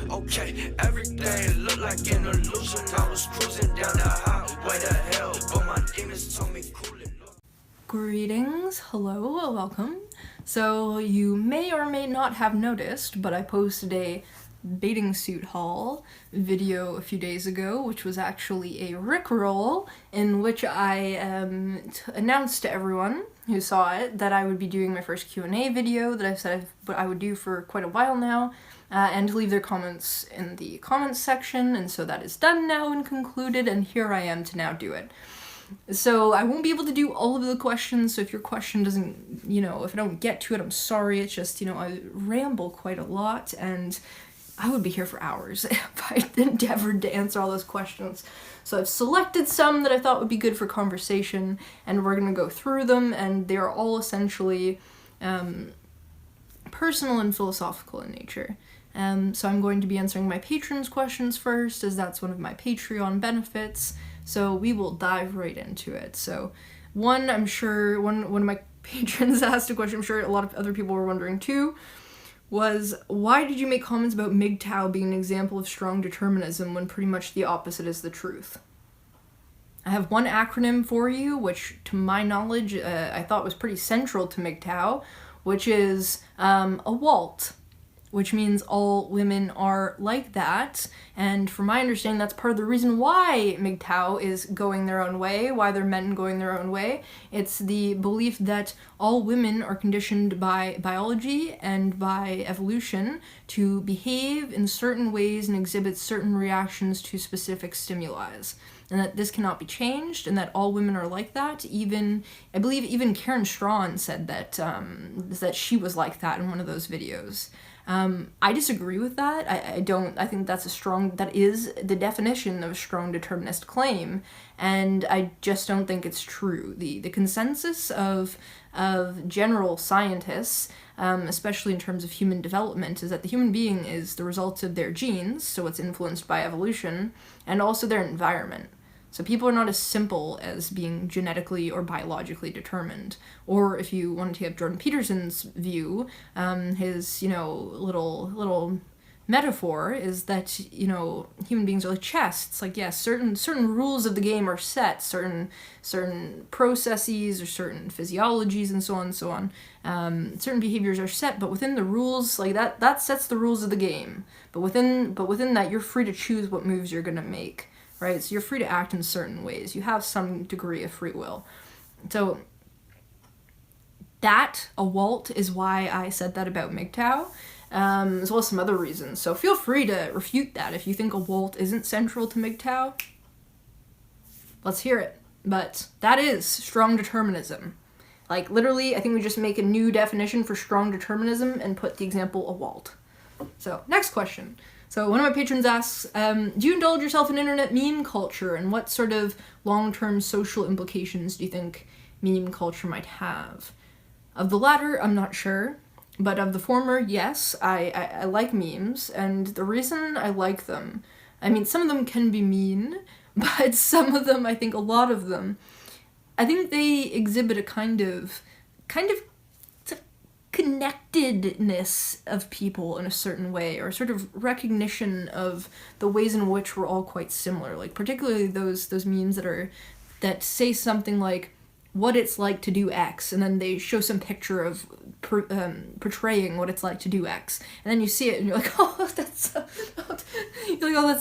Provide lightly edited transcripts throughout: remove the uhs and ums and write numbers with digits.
Okay, everything looked like an illusion. I was cruising down the highway to hell, but my demons told me cool it. Greetings, hello, welcome. So you may or may not have noticed, but I posted a bathing suit haul video a few days ago, which was actually a Rickroll, in which I announced to everyone who saw it that I would be doing my first Q&A video that I've said I would do for quite a while now, and to leave their comments in the comments section, and so that is done now and concluded, and here I am to now do it. So I won't be able to do all of the questions, so if your question doesn't, if I don't get to it, I'm sorry. It's just, I ramble quite a lot, and I would be here for hours if I endeavored to answer all those questions. So I've selected some that I thought would be good for conversation, and we're going to go through them, and they are all essentially personal and philosophical in nature. So I'm going to be answering my patrons' questions first, as that's one of my Patreon benefits. So we will dive right into it. So one of my patrons asked a question, I'm sure a lot of other people were wondering too, was why did you make comments about MGTOW being an example of strong determinism when pretty much the opposite is the truth? I have one acronym for you, which to my knowledge I thought was pretty central to MGTOW, which is awalt, which means all women are like that, and from my understanding that's part of the reason why MGTOW is going their own way, why they're men going their own way. It's the belief that all women are conditioned by biology and by evolution to behave in certain ways and exhibit certain reactions to specific stimuli, and that this cannot be changed, and that all women are like that. I believe even Karen Strawn said that she was like that in one of those videos. I disagree with that. I think that is the definition of a strong determinist claim, and I just don't think it's true. The consensus of general scientists, especially in terms of human development, is that the human being is the result of their genes, so it's influenced by evolution, and also their environment. So people are not as simple as being genetically or biologically determined. Or if you want to take Jordan Peterson's view, his, little metaphor is that, human beings are like chess. It's like, yes, certain rules of the game are set, certain processes or certain physiologies and so on and so on. Certain behaviors are set, but within the rules, like that sets the rules of the game. But within that, you're free to choose what moves you're gonna make. Right, so you're free to act in certain ways. You have some degree of free will. So that awalt is why I said that about MGTOW, as well as some other reasons. So feel free to refute that if you think awalt isn't central to MGTOW. Let's hear it. But that is strong determinism. Like literally, I think we just make a new definition for strong determinism and put the example awalt. So next question. So one of my patrons asks, do you indulge yourself in internet meme culture, and what sort of long-term social implications do you think meme culture might have? Of the latter, I'm not sure, but of the former, yes, I like memes, and the reason I like them, some of them can be mean, but some of them, I think a lot of them, I think they exhibit a kind of connectedness of people in a certain way, or sort of recognition of the ways in which we're all quite similar. Like particularly those memes that say something like what it's like to do X, and then they show some picture of portraying what it's like to do X, and then you see it and you're like, oh, that's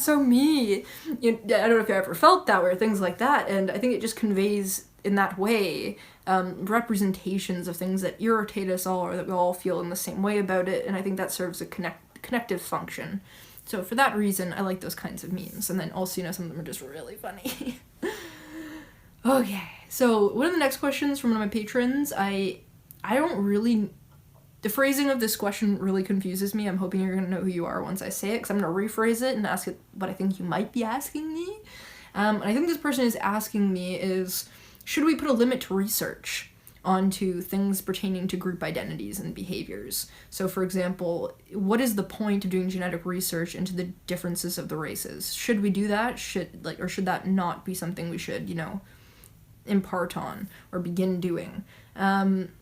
so me. I don't know if you ever felt that way or things like that, and I think it just conveys in that way representations of things that irritate us all, or that we all feel in the same way about it, and I think that serves a connective function. So for that reason, I like those kinds of memes, and then also, some of them are just really funny. Okay, so one of the next questions from one of my patrons, the phrasing of this question really confuses me. I'm hoping you're going to know who you are once I say it, because I'm going to rephrase it and ask it what I think you might be asking me. And I think this person is asking me is, should we put a limit to research onto things pertaining to group identities and behaviors? So for example, what is the point of doing genetic research into the differences of the races? Should we do that? Or should that not be something we should, impart on or begin doing? And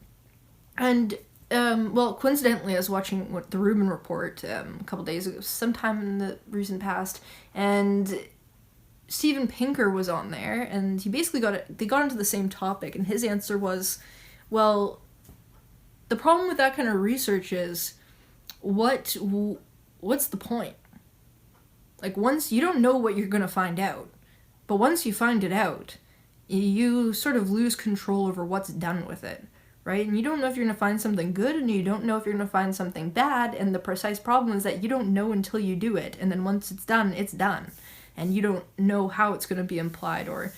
Well, coincidentally, I was watching the Rubin Report a couple days ago, sometime in the recent past, and Steven Pinker was on there, and he basically they got into the same topic, and his answer was, well, the problem with that kind of research is, what's the point? Like, once, you don't know what you're going to find out, but once you find it out, you sort of lose control over what's done with it, right? And you don't know if you're going to find something good, and you don't know if you're going to find something bad, and the precise problem is that you don't know until you do it, and then once it's done, it's done. And you don't know how it's going to be implied, or,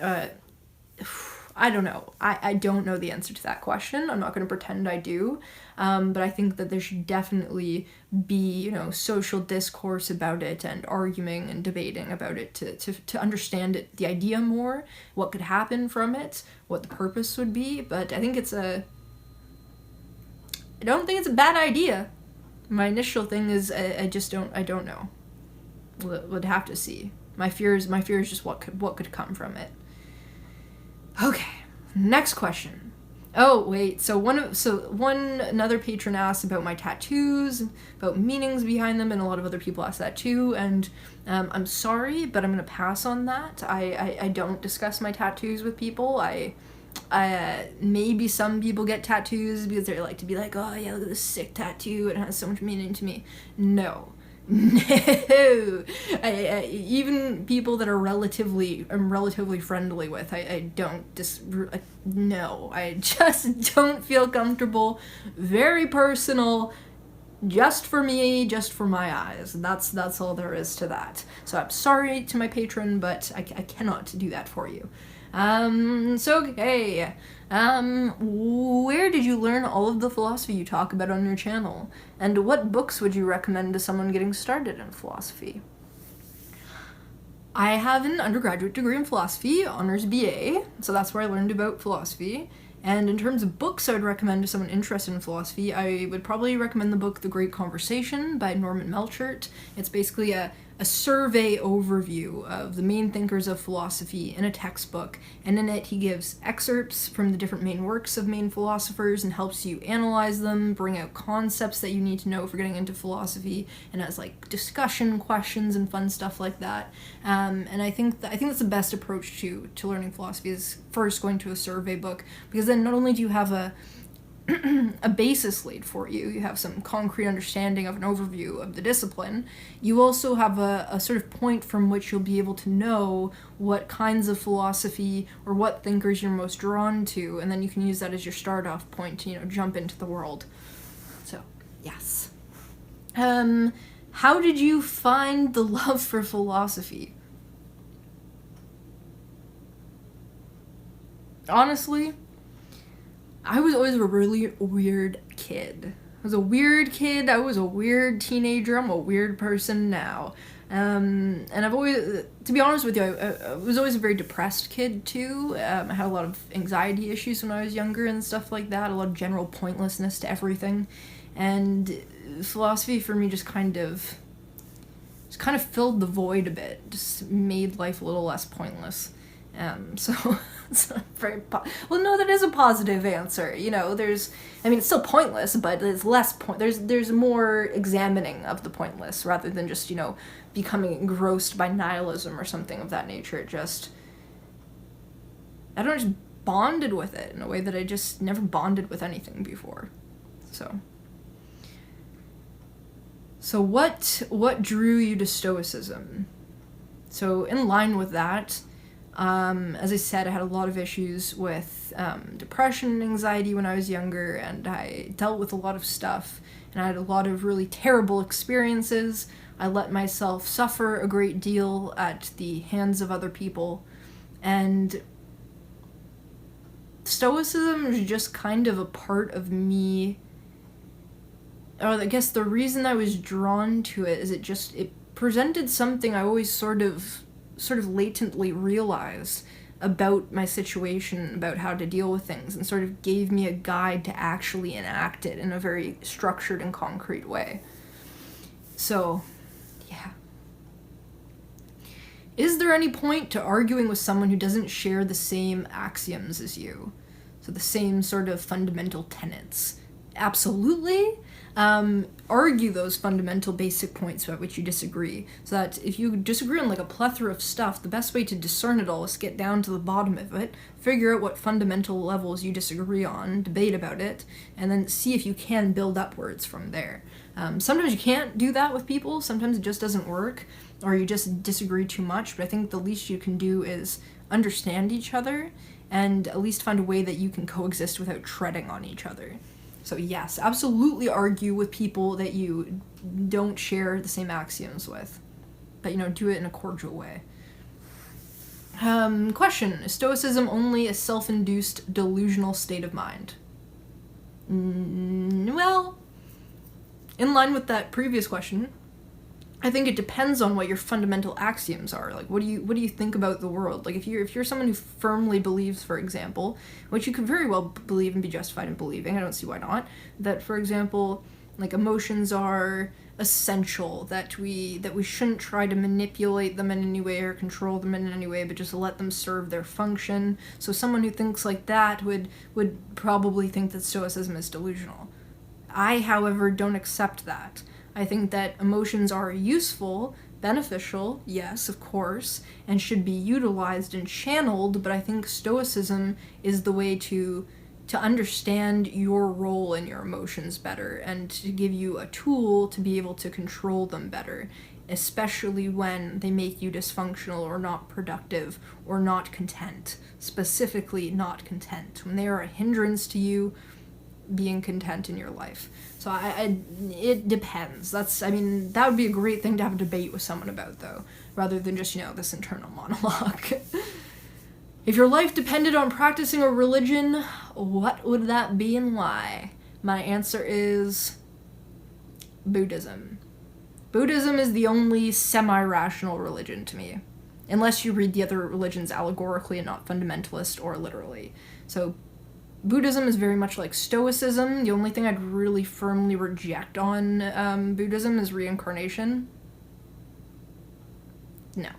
I don't know. I don't know the answer to that question. I'm not going to pretend I do. But I think that there should definitely be, social discourse about it, and arguing and debating about it to understand it, the idea more, what could happen from it, what the purpose would be. But I think I don't think it's a bad idea. My initial thing is I don't know. Would have to see. My fear is just what could come from it. Okay, next question. Oh wait, another patron asked about my tattoos, about meanings behind them, and a lot of other people asked that too. And I'm sorry, but I'm gonna pass on that. I don't discuss my tattoos with people. Maybe some people get tattoos because they like to be like, oh yeah, look at this sick tattoo, it has so much meaning to me. No. Even people that I'm relatively friendly with, I just don't feel comfortable. Very personal, just for me, just for my eyes. That's all there is to that. So I'm sorry to my patron, but I cannot do that for you. Okay. Where did you learn all of the philosophy you talk about on your channel? And what books would you recommend to someone getting started in philosophy? I have an undergraduate degree in philosophy, honors BA, so that's where I learned about philosophy. And in terms of books I would recommend to someone interested in philosophy, I would probably recommend the book The Great Conversation by Norman Melchert. It's basically a survey overview of the main thinkers of philosophy in a textbook, and in it he gives excerpts from the different main works of main philosophers and helps you analyze them, bring out concepts that you need to know for getting into philosophy, and has like discussion questions and fun stuff like that. And I think that's the best approach to learning philosophy, is first going to a survey book, because then not only do you have a basis laid for you, you have some concrete understanding of an overview of the discipline, you also have a sort of point from which you'll be able to know what kinds of philosophy or what thinkers you're most drawn to, and then you can use that as your start-off point to, jump into the world. So, yes. How did you find the love for philosophy? Honestly, I was always a really weird kid. I was a weird kid, I was a weird teenager, I'm a weird person now. And I've always, to be honest with you, I was always a very depressed kid too. I had a lot of anxiety issues when I was younger and stuff like that, a lot of general pointlessness to everything. And philosophy for me just kind of filled the void a bit, just made life a little less pointless. So it's not very well, no, that is a positive answer. It's still pointless, but it's less there's more examining of the pointless rather than just, becoming engrossed by nihilism or something of that nature. Just bonded with it in a way that I just never bonded with anything before. So what drew you to Stoicism? So in line with that, as I said, I had a lot of issues with depression and anxiety when I was younger, and I dealt with a lot of stuff, and I had a lot of really terrible experiences. I let myself suffer a great deal at the hands of other people, and Stoicism is just kind of a part of me. Or I guess the reason I was drawn to it is it presented something I always sort of latently realized about my situation, about how to deal with things, and sort of gave me a guide to actually enact it in a very structured and concrete way. So, yeah. Is there any point to arguing with someone who doesn't share the same axioms as you? So the same sort of fundamental tenets. absolutely. Argue those fundamental basic points about which you disagree, so that if you disagree on like a plethora of stuff, the best way to discern it all is get down to the bottom of it, figure out what fundamental levels you disagree on, debate about it, and then see if you can build upwards from there. Sometimes you can't do that with people, sometimes it just doesn't work, or you just disagree too much, but I think the least you can do is understand each other, and at least find a way that you can coexist without treading on each other. So yes, absolutely argue with people that you don't share the same axioms with, but do it in a cordial way. Question, is Stoicism only a self-induced delusional state of mind? Well, in line with that previous question, I think it depends on what your fundamental axioms are. Like, what do you think about the world? Like, if you're someone who firmly believes, for example, which you could very well believe and be justified in believing, I don't see why not, that, for example, like, emotions are essential, that we shouldn't try to manipulate them in any way or control them in any way, but just let them serve their function. So someone who thinks like that would probably think that Stoicism is delusional. I, however, don't accept that. I think that emotions are useful, beneficial, yes, of course, and should be utilized and channeled, but I think Stoicism is the way to understand your role in your emotions better and to give you a tool to be able to control them better, especially when they make you dysfunctional or not productive or not content, specifically not content. When they are a hindrance to you being content in your life. So it depends. That would be a great thing to have a debate with someone about, though, rather than just, this internal monologue. If your life depended on practicing a religion, what would that be and why? My answer is Buddhism. Buddhism is the only semi-rational religion to me, unless you read the other religions allegorically and not fundamentalist or literally. So Buddhism is very much like Stoicism. The only thing I'd really firmly reject on Buddhism is reincarnation. No.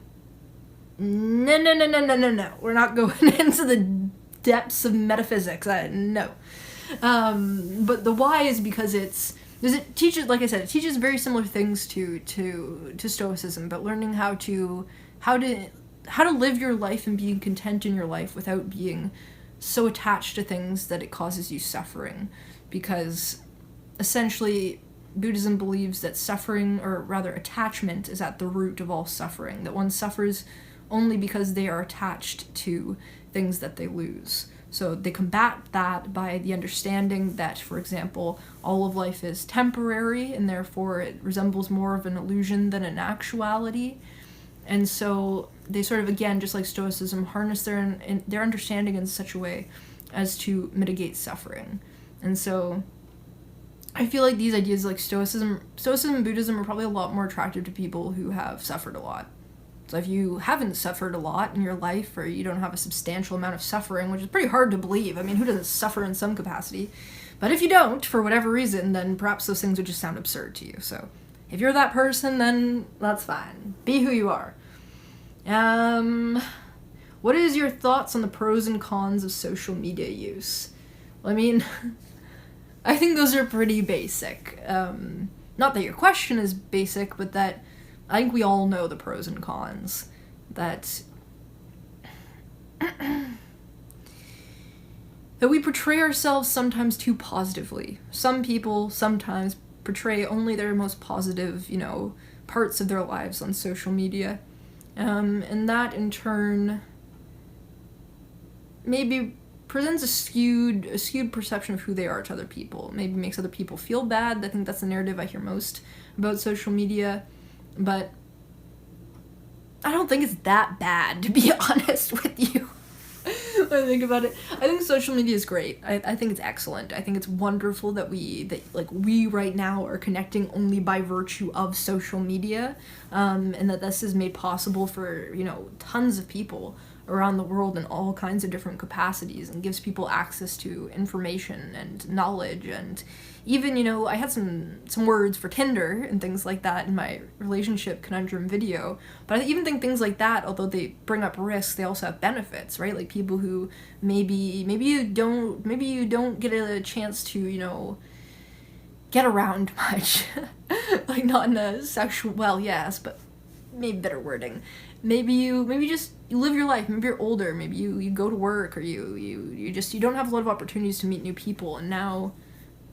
No. We're not going into the depths of metaphysics. No. But the why is because it teaches, like I said, it teaches very similar things to Stoicism, but learning how to live your life and being content in your life without being so attached to things that it causes you suffering, because essentially Buddhism believes that suffering, or rather attachment, is at the root of all suffering, that one suffers only because they are attached to things that they lose. So they combat that by the understanding that, for example, all of life is temporary and therefore it resembles more of an illusion than an actuality. And so they sort of, again, just like Stoicism, harness their understanding in such a way as to mitigate suffering. And so I feel like these ideas like Stoicism and Buddhism are probably a lot more attractive to people who have suffered a lot. So if you haven't suffered a lot in your life, or you don't have a substantial amount of suffering, which is pretty hard to believe, I mean, who doesn't suffer in some capacity? But if you don't, for whatever reason, then perhaps those things would just sound absurd to you. So if you're that person, then that's fine. Be who you are. What is your thoughts on the pros and cons of social media use? Well, I mean, I think those are pretty basic. Not that your question is basic, but that I think we all know the pros and cons. That we portray ourselves sometimes too positively. Some people sometimes portray only their most positive, parts of their lives on social media. And that in turn maybe presents a skewed perception of who they are to other people. Maybe makes other people feel bad. I think that's the narrative I hear most about social media. But I don't think it's that bad, to be honest with you. When I think about it, I think social media is great. I think it's excellent. I think it's wonderful that we right now are connecting only by virtue of social media, and that this is made possible for tons of people around the world in all kinds of different capacities, and gives people access to information and knowledge. And even I had some words for Tinder and things like that in my relationship conundrum video, but I even think things like that, although they bring up risks, they also have benefits, right? Like people who maybe you don't get a chance to get around much. Like, not in a sexual, well, yes, but maybe better wording. Maybe you live your life. Maybe you're older. Maybe you go to work, or you don't have a lot of opportunities to meet new people. And now,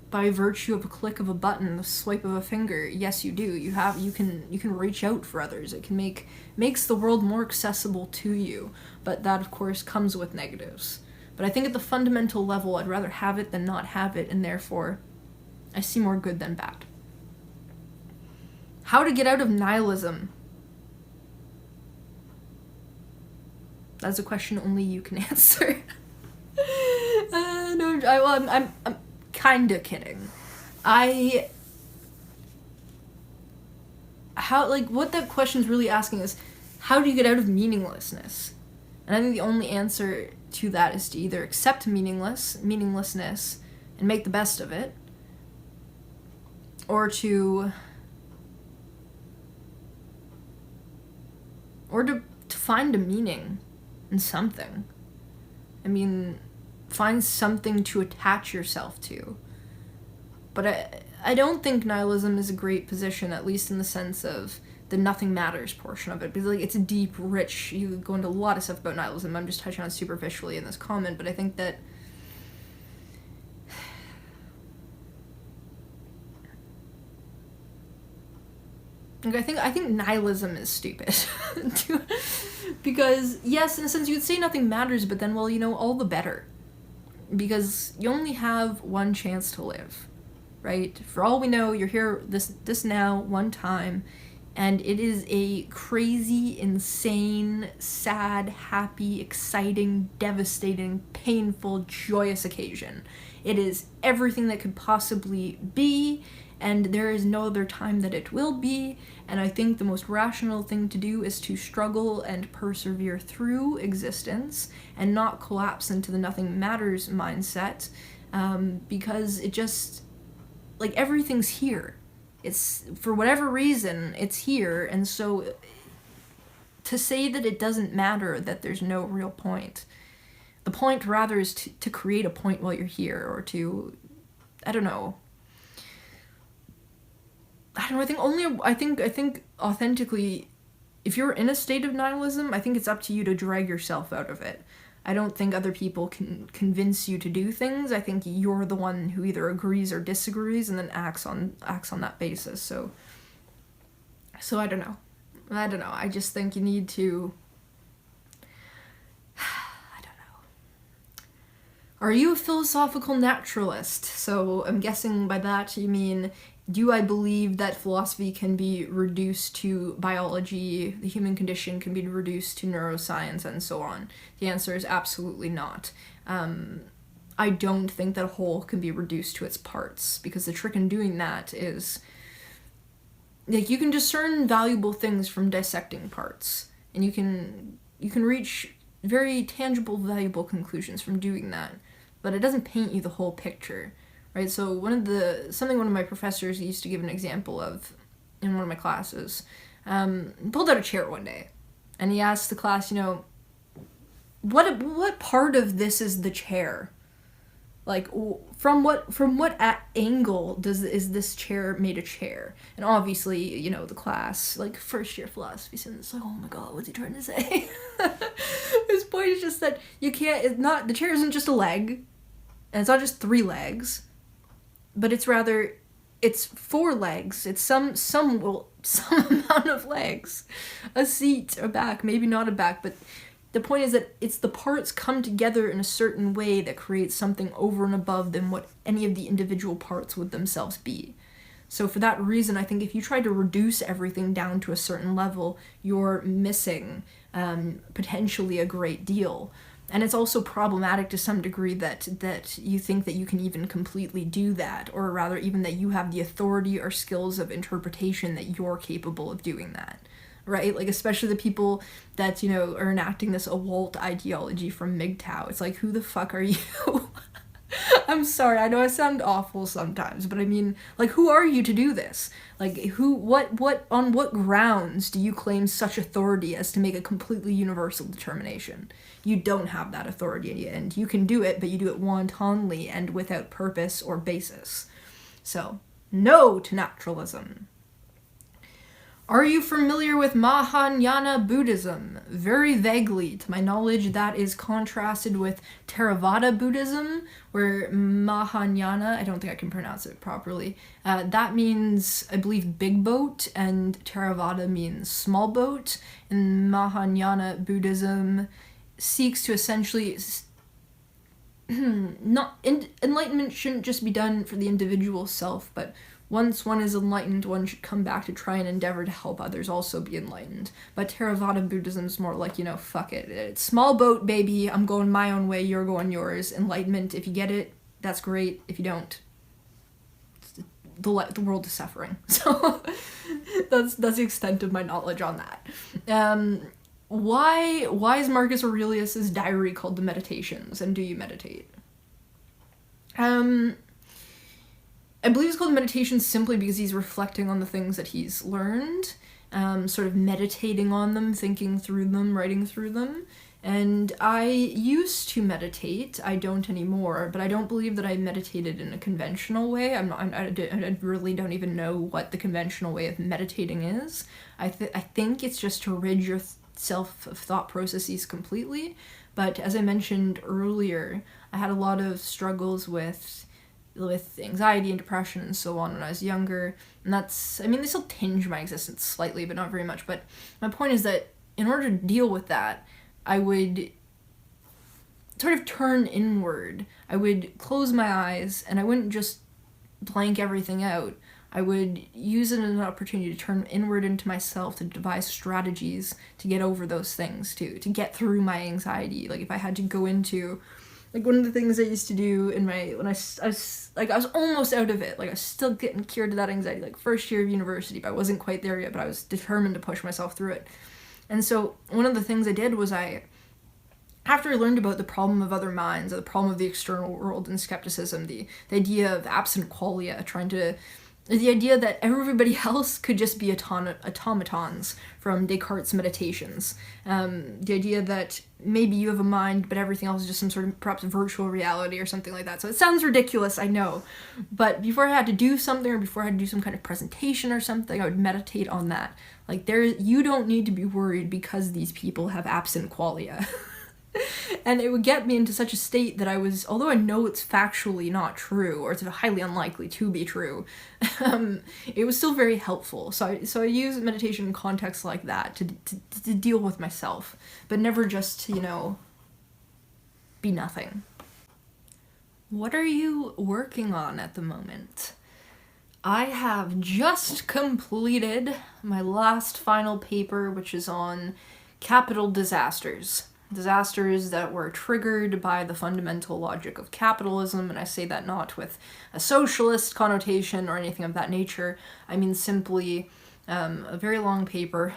by virtue of a click of a button, the swipe of a finger, yes, you do. You can reach out for others. It can makes the world more accessible to you. But that, of course, comes with negatives. But I think at the fundamental level, I'd rather have it than not have it, and therefore, I see more good than bad. How to get out of nihilism? That's a question only you can answer. No, I'm kind of kidding. What that question's really asking is, how do you get out of meaninglessness? And I think the only answer to that is to either accept meaninglessness and make the best of it, or to find a meaning in something. I mean, find something to attach yourself to. But I don't think nihilism is a great position, at least in the sense of the nothing matters portion of it, because like it's a deep, rich, you go into a lot of stuff about nihilism. I'm just touching on it superficially in this comment, but I think that I think nihilism is stupid. Because, yes, in a sense, you could say nothing matters, but then, well, all the better. Because you only have one chance to live, right? For all we know, you're here this now, one time, and it is a crazy, insane, sad, happy, exciting, devastating, painful, joyous occasion. It is everything that could possibly be, and there is no other time that it will be, and I think the most rational thing to do is to struggle and persevere through existence and not collapse into the nothing matters mindset, because it just, like, everything's here. It's, for whatever reason, it's here, and so to say that it doesn't matter, that there's no real point. The point, rather, is to create a point while you're here, or to, I don't know, I think authentically, if you're in a state of nihilism, I think it's up to you to drag yourself out of it. I don't think other people can convince you to do things. I think you're the one who either agrees or disagrees and then acts on that basis. So I don't know. I just think you need to, I don't know. Are you a philosophical naturalist? So I'm guessing by that you mean, do I believe that philosophy can be reduced to biology, the human condition can be reduced to neuroscience, and so on? The answer is absolutely not. I don't think that a whole can be reduced to its parts, because the trick in doing that is, like, you can discern valuable things from dissecting parts, and you can reach very tangible, valuable conclusions from doing that, but it doesn't paint you the whole picture. Right, so one of my professors used to give an example of in one of my classes, pulled out a chair one day, and he asked the class, what part of this is the chair? Like, from what angle is this chair made a chair? And obviously, the class, like, first year philosophy students, like, oh my god, what's he trying to say? His point is just that the chair isn't just a leg, and it's not just 3 legs. But it's 4 legs. It's some amount of legs. A seat, a back, maybe not a back, but the point is that it's the parts come together in a certain way that creates something over and above than what any of the individual parts would themselves be. So for that reason, I think if you try to reduce everything down to a certain level, you're missing potentially a great deal. And it's also problematic to some degree that you think that you can even completely do that, or rather even that you have the authority or skills of interpretation that you're capable of doing that, right? Like, especially the people that, are enacting this awalt ideology from MGTOW. It's like, who the fuck are you? I'm sorry, I know I sound awful sometimes, but I mean, like, who are you to do this? Like, on what grounds do you claim such authority as to make a completely universal determination? You don't have that authority, and you can do it, but you do it wantonly and without purpose or basis. So, No to naturalism. Are you familiar with Mahayana Buddhism? Very vaguely. To my knowledge, that is contrasted with Theravada Buddhism, where Mahayana, I don't think I can pronounce it properly, that means, I believe, big boat, and Theravada means small boat, and Mahayana Buddhism seeks to essentially... enlightenment shouldn't just be done for the individual self, but once one is enlightened, one should come back to try and endeavor to help others also be enlightened. But Theravada Buddhism is more like, fuck it. It's small boat, baby. I'm going my own way, you're going yours. Enlightenment, if you get it, that's great. If you don't, the world is suffering. So that's the extent of my knowledge on that. Why is Marcus Aurelius's diary called The Meditations, and do you meditate? I believe it's called Meditations simply because he's reflecting on the things that he's learned, sort of meditating on them, thinking through them, writing through them. And I used to meditate. I don't anymore, but I don't believe that I meditated in a conventional way. I really don't even know what the conventional way of meditating is. I think it's just to rid yourself of thought processes completely. But as I mentioned earlier, I had a lot of struggles with anxiety and depression and so on when I was younger, and they still tinge my existence slightly, but not very much. But my point is that in order to deal with that, I would sort of turn inward. I would close my eyes, and I wouldn't just blank everything out. I would use it as an opportunity to turn inward into myself, to devise strategies to get over those things, to get through my anxiety. Like, if I had to go into... Like, one of the things I used to do when I was almost out of it. Like, I was still getting cured of that anxiety, like, first year of university, but I wasn't quite there yet, but I was determined to push myself through it. And so, one of the things I did was after I learned about the problem of other minds, or the problem of the external world and skepticism, the idea of absent qualia, the idea that everybody else could just be automatons from Descartes' Meditations. The idea that maybe you have a mind, but everything else is just some sort of perhaps virtual reality or something like that. So it sounds ridiculous, I know. But before I had to do something, or before I had to do some kind of presentation or something, I would meditate on that. Like, you don't need to be worried because these people have absent qualia. And it would get me into such a state that although I know it's factually not true, or it's highly unlikely to be true, it was still very helpful. So I use meditation in contexts like that to deal with myself, but never just to, be nothing. What are you working on at the moment? I have just completed my last final paper, which is on capital disasters. Disasters that were triggered by the fundamental logic of capitalism, and I say that not with a socialist connotation or anything of that nature. I mean simply a very long paper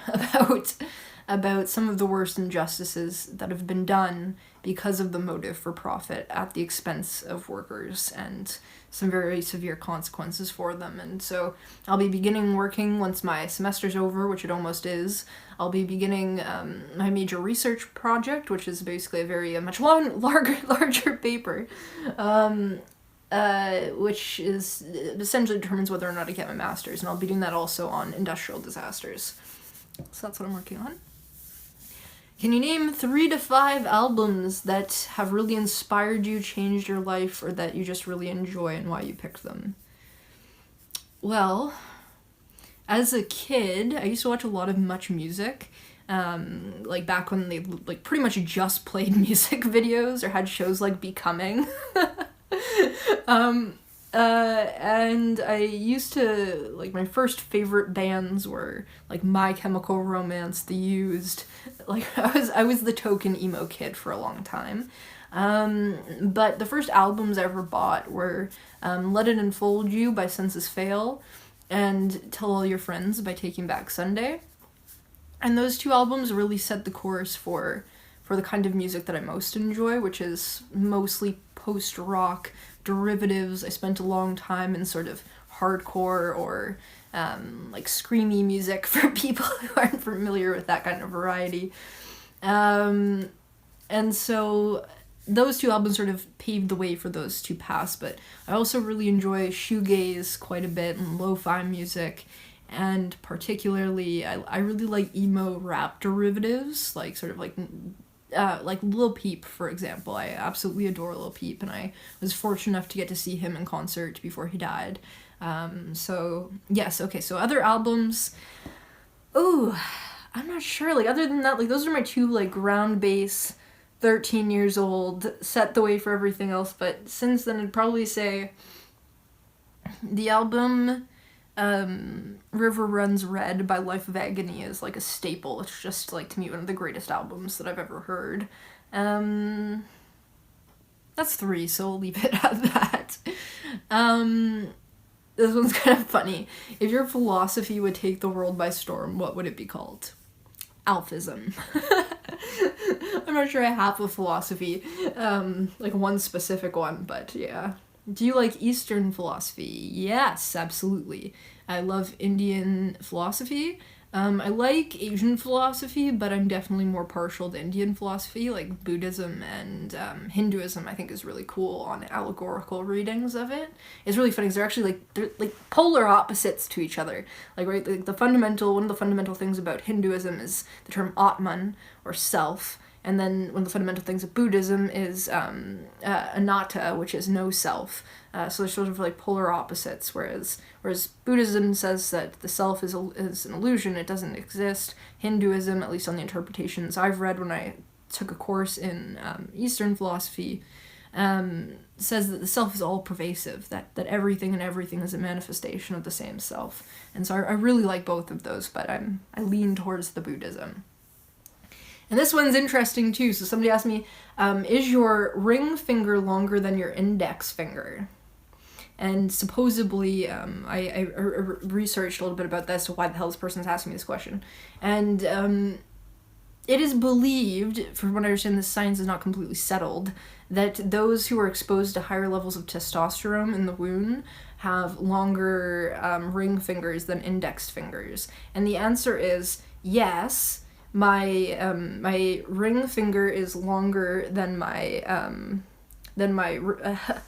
about some of the worst injustices that have been done because of the motive for profit at the expense of workers, and some very severe consequences for them. And so I'll be beginning working once my semester's over, which it almost is. I'll be beginning my major research project, which is basically a much larger paper, which is essentially determines whether or not I get my master's, and I'll be doing that also on industrial disasters. So that's what I'm working on. Can you name 3 to 5 albums that have really inspired you, changed your life, or that you just really enjoy, and why you picked them? Well, as a kid, I used to watch a lot of Much Music, like back when they pretty much just played music videos or had shows like Becoming. And I used to, my first favorite bands were, My Chemical Romance, The Used. I was the token emo kid for a long time. But the first albums I ever bought were Let It Enfold You by Senses Fail and Tell All Your Friends by Taking Back Sunday. And those 2 albums really set the course for the kind of music that I most enjoy, which is mostly post-rock derivatives. I spent a long time in sort of hardcore or screamy music for people who aren't familiar with that kind of variety. And so those two albums sort of paved the way for those two paths, but I also really enjoy shoegaze quite a bit and lo-fi music, and particularly I really like emo rap derivatives, like sort of like Lil Peep, for example. I absolutely adore Lil Peep, and I was fortunate enough to get to see him in concert before he died. So yes, okay, so other albums, ooh, I'm not sure, like other than that, like those are my two like ground base 13 years old, set the way for everything else, but since then I'd probably say the album River Runs Red by Life of Agony is like a staple. It's just like to me one of the greatest albums that I've ever heard. That's 3, so I'll leave it at that. This one's kind of funny. If your philosophy would take the world by storm, what would it be called? Alphism. I'm not sure I have a philosophy, like one specific one, but yeah. Do you like Eastern philosophy? Yes, absolutely. I love Indian philosophy. I like Asian philosophy, but I'm definitely more partial to Indian philosophy, like Buddhism and Hinduism. I think is really cool on allegorical readings of it. It's really funny because they're like polar opposites to each other. Like, right, one of the fundamental things about Hinduism is the term Atman, or self. And then one of the fundamental things of Buddhism is anatta, which is no self. So they're sort of like polar opposites, whereas Buddhism says that the self is an illusion, it doesn't exist. Hinduism, at least on the interpretations I've read when I took a course in Eastern philosophy, says that the self is all pervasive, that everything is a manifestation of the same self. And so I really like both of those, but I lean towards the Buddhism. And this one's interesting too. So somebody asked me, is your ring finger longer than your index finger? And supposedly, I researched a little bit about this, so why the hell this person's asking me this question. And it is believed, from what I understand, this science is not completely settled, that those who are exposed to higher levels of testosterone in the womb have longer ring fingers than index fingers. And the answer is yes. My ring finger is longer than my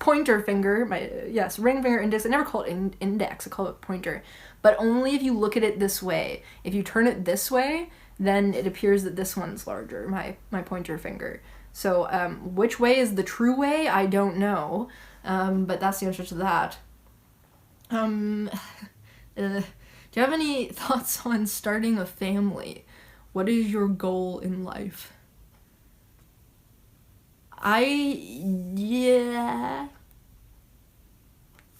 pointer finger. Ring finger, index. I never call it index. I call it pointer. But only if you look at it this way. If you turn it this way, then it appears that this one's larger. My pointer finger. So which way is the true way? I don't know. But that's the answer to that. Do you have any thoughts on starting a family? What is your goal in life? I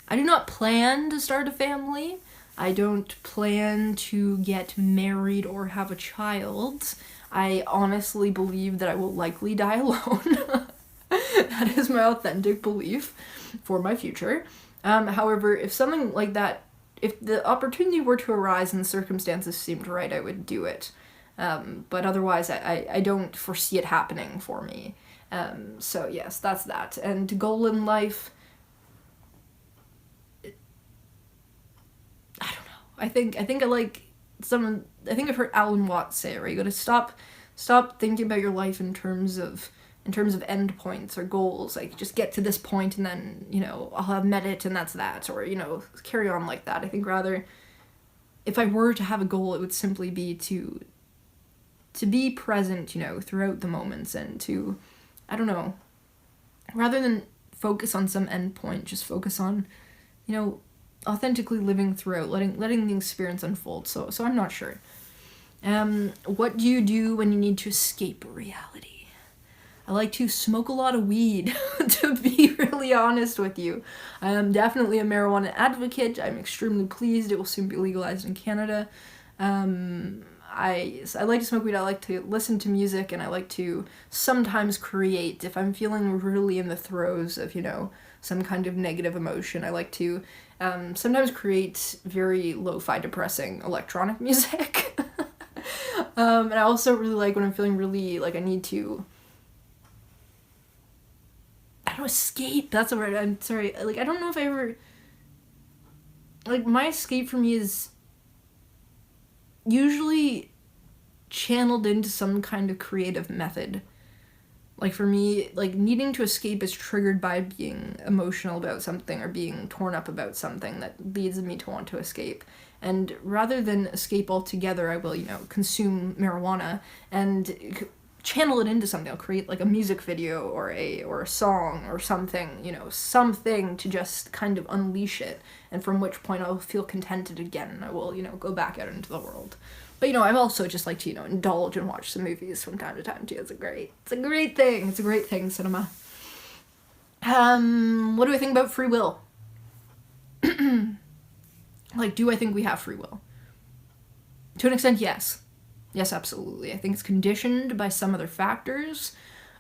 do not plan to start a family. I don't plan to get married or have a child. I honestly believe that I will likely die alone. That is my authentic belief for my future. However, if something like that, if the opportunity were to arise and the circumstances seemed right, I would do it. But otherwise, I don't foresee it happening for me. So yes, that's that. And goal in life, I don't know. I think I've heard Alan Watts say it, right? You gotta stop thinking about your life in terms of endpoints or goals. Like, just get to this point and then, I'll have met it and that's that. Or, carry on like that. I think rather, if I were to have a goal, it would simply be to be present, throughout the moments, and to, I don't know, rather than focus on some end point, just focus on, authentically living throughout, letting the experience unfold. So I'm not sure. What do you do when you need to escape reality? I like to smoke a lot of weed, to be really honest with you. I am definitely a marijuana advocate. I'm extremely pleased it will soon be legalized in Canada. I like to smoke weed, I like to listen to music, and I like to sometimes create. If I'm feeling really in the throes of, some kind of negative emotion, I like to sometimes create very lo-fi, depressing electronic music. And I also really like when I'm feeling really, like, I need to, I don't escape, that's the word, I'm sorry, like, I don't know if I ever, like, my escape for me is usually channeled into some kind of creative method. Like for me, like needing to escape is triggered by being emotional about something or being torn up about something that leads me to want to escape. And rather than escape altogether, I will, consume marijuana and channel it into something. I'll create like a music video or a song or something, something to just kind of unleash it. And from which point I'll feel contented again and I will, go back out into the world. But, I'm also just like to, indulge and watch some movies from time to time too. It's a great thing. It's a great thing, cinema. What do I think about free will? Like, do I think we have free will? To an extent, yes. Yes, absolutely. I think it's conditioned by some other factors,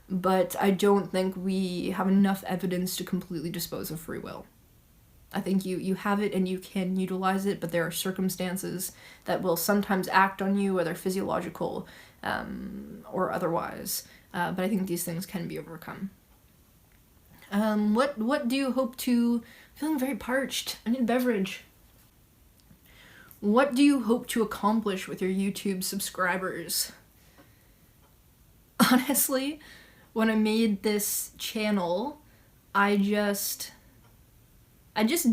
but I don't think we have enough evidence to completely dispose of free will. I think you have it and you can utilize it, but there are circumstances that will sometimes act on you, whether physiological or otherwise. But I think these things can be overcome. What do you hope to... Feeling very parched. I need a beverage. What do you hope to accomplish with your YouTube subscribers? Honestly, when I made this channel, I just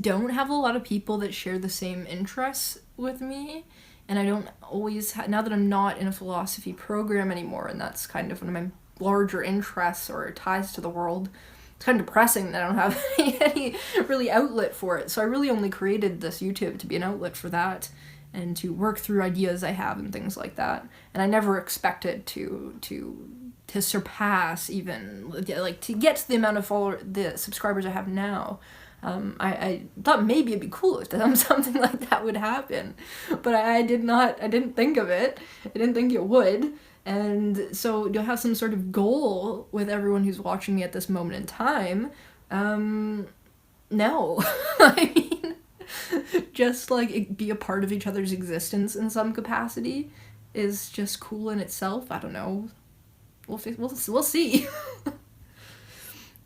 don't have a lot of people that share the same interests with me, and I don't always now that I'm not in a philosophy program anymore, and that's kind of one of my larger interests or ties to the world. It's kind of depressing that I don't have any really outlet for it. So I really only created this YouTube to be an outlet for that and to work through ideas I have and things like that. And I never expected to surpass even, like, to get to the amount of the subscribers I have now. I thought maybe it'd be cool if something like that would happen, but I didn't think of it. I didn't think it would. And so to have some sort of goal with everyone who's watching me at this moment in time, no. I mean, just like be a part of each other's existence in some capacity is just cool in itself. I don't know. We'll see.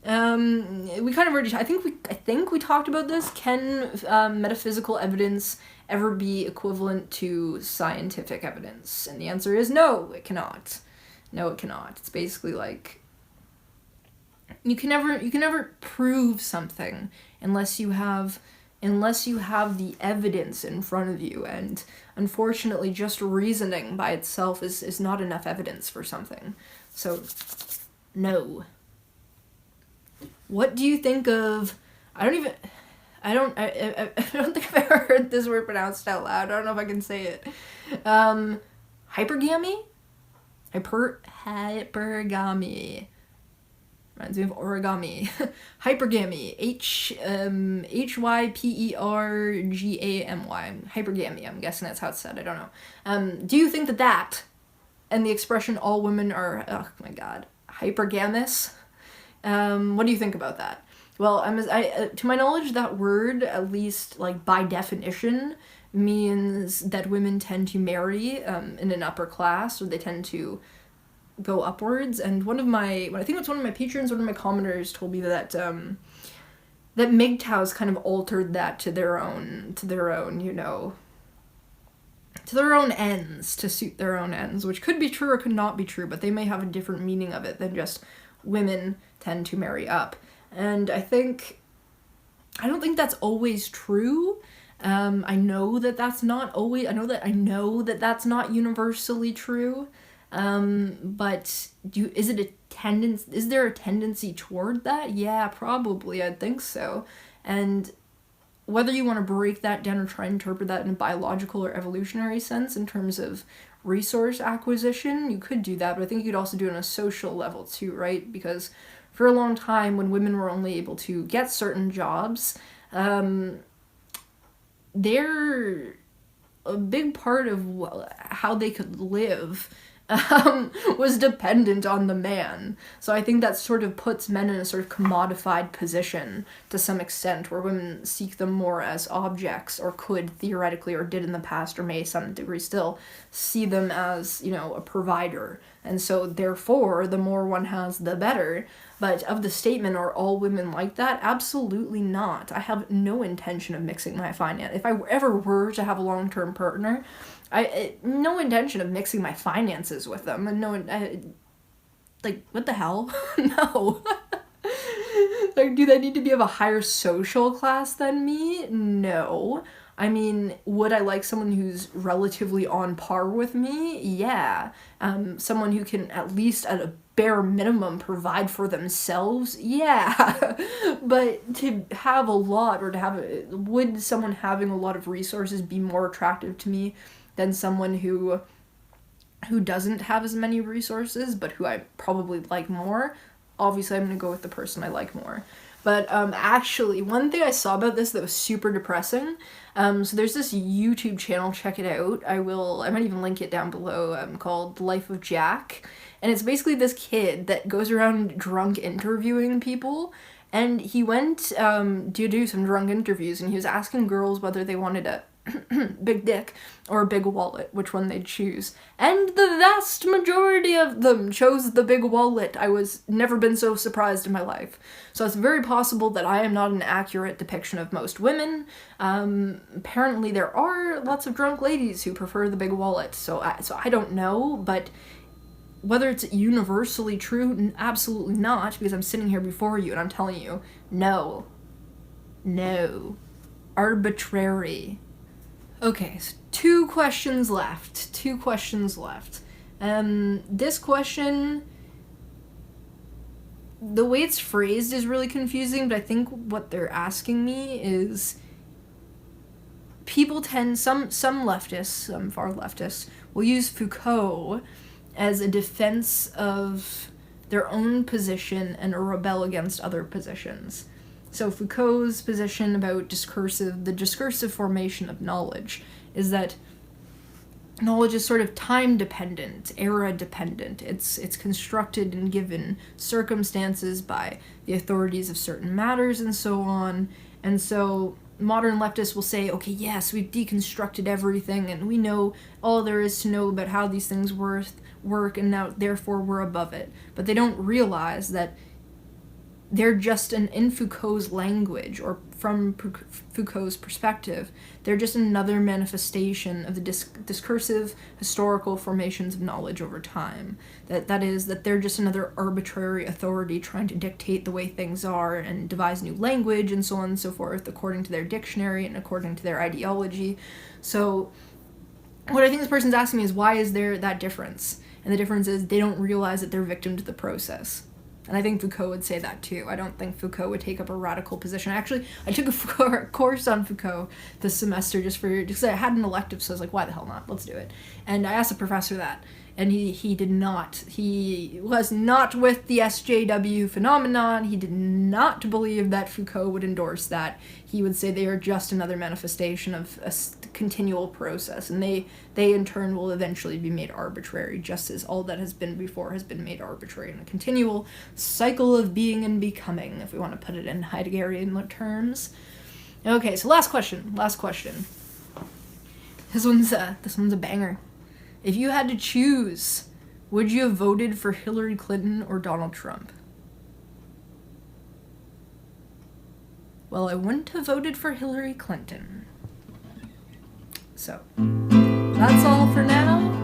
We kind of already... I think we talked about this. Can metaphysical evidence ever be equivalent to scientific evidence? And the answer is no, it cannot. No, it cannot. It's basically like you can never prove something unless you have the evidence in front of you, and unfortunately just reasoning by itself is not enough evidence for something. So no. What do you think of... I don't think I've ever heard this word pronounced out loud. I don't know if I can say it. Hypergamy? Hypergamy. Reminds me of origami. Hypergamy. Hypergamy. Hypergamy. I'm guessing that's how it's said. I don't know. Do you think that and the expression all women are, oh my god, hypergamous? What do you think about that? Well, to my knowledge, that word, at least like by definition, means that women tend to marry in an upper class, or they tend to go upwards. And I think it's one of my patrons, one of my commenters told me that that MGTOWs kind of altered that to their own, to their own ends, to suit their own ends, which could be true or could not be true, but they may have a different meaning of it than just women tend to marry up. And I don't think that's always true. I know that that's not universally true. But is there a tendency toward that? Yeah, probably. I'd think so. And whether you want to break that down or try and interpret that in a biological or evolutionary sense in terms of resource acquisition, you could do that, but I think you could also do it on a social level too, right? Because for a long time, when women were only able to get certain jobs, they're a big part of how they could live was dependent on the man. So I think that sort of puts men in a sort of commodified position to some extent, where women seek them more as objects, or could theoretically, or did in the past, or may some degree still, see them as, a provider. And so therefore, the more one has, the better. But of the statement, are all women like that? Absolutely not. I have no intention of mixing my finance. If I ever were to have a long-term partner, no intention of mixing my finances with them, and Like, what the hell? No. Like, do they need to be of a higher social class than me? No. I mean, would I like someone who's relatively on par with me? Yeah. Someone who can at least at a bare minimum provide for themselves? Yeah. But to have a lot, or to have would someone having a lot of resources be more attractive to me than someone who doesn't have as many resources, but who I probably like more? Obviously, I'm going to go with the person I like more. But actually, one thing I saw about this that was super depressing, so there's this YouTube channel, check it out, I might even link it down below, called The Life of Jack, and it's basically this kid that goes around drunk interviewing people, and he went to do some drunk interviews, and he was asking girls whether they wanted a big dick or a big wallet, which one they'd choose. And the vast majority of them chose the big wallet. I was never been so surprised in my life. So it's very possible that I am not an accurate depiction of most women. Apparently there are lots of drunk ladies who prefer the big wallet, so I don't know, but whether it's universally true, absolutely not, because I'm sitting here before you and I'm telling you, no. No. Arbitrary. Okay, so two questions left. This question, the way it's phrased is really confusing, but I think what they're asking me is people tend, some leftists, some far leftists, will use Foucault as a defense of their own position and a rebel against other positions. So Foucault's position about the discursive formation of knowledge is that knowledge is sort of time-dependent, era-dependent. It's constructed and given circumstances by the authorities of certain matters and so on. And so modern leftists will say, okay, yes, we've deconstructed everything and we know all there is to know about how these things work and now therefore we're above it. But they don't realize that they're just in Foucault's language, or from Foucault's perspective, they're just another manifestation of the discursive historical formations of knowledge over time. That is, that they're just another arbitrary authority trying to dictate the way things are and devise new language and so on and so forth according to their dictionary and according to their ideology. So what I think this person's asking me is, why is there that difference? And the difference is they don't realize that they're victim to the process. And I think Foucault would say that too. I don't think Foucault would take up a radical position. Actually, I took a course on Foucault this semester just because I had an elective, so I was like, why the hell not? Let's do it. And I asked the professor that, and he did not. He was not with the SJW phenomenon. He did not believe that Foucault would endorse that. He would say they are just another manifestation of a continual process, and they in turn will eventually be made arbitrary, just as all that has been before has been made arbitrary in a continual cycle of being and becoming, if we want to put it in Heideggerian terms. Okay, so last question. This one's a banger. If you had to choose, would you have voted for Hillary Clinton or Donald Trump? Well, I wouldn't have voted for Hillary Clinton. So, that's all for now.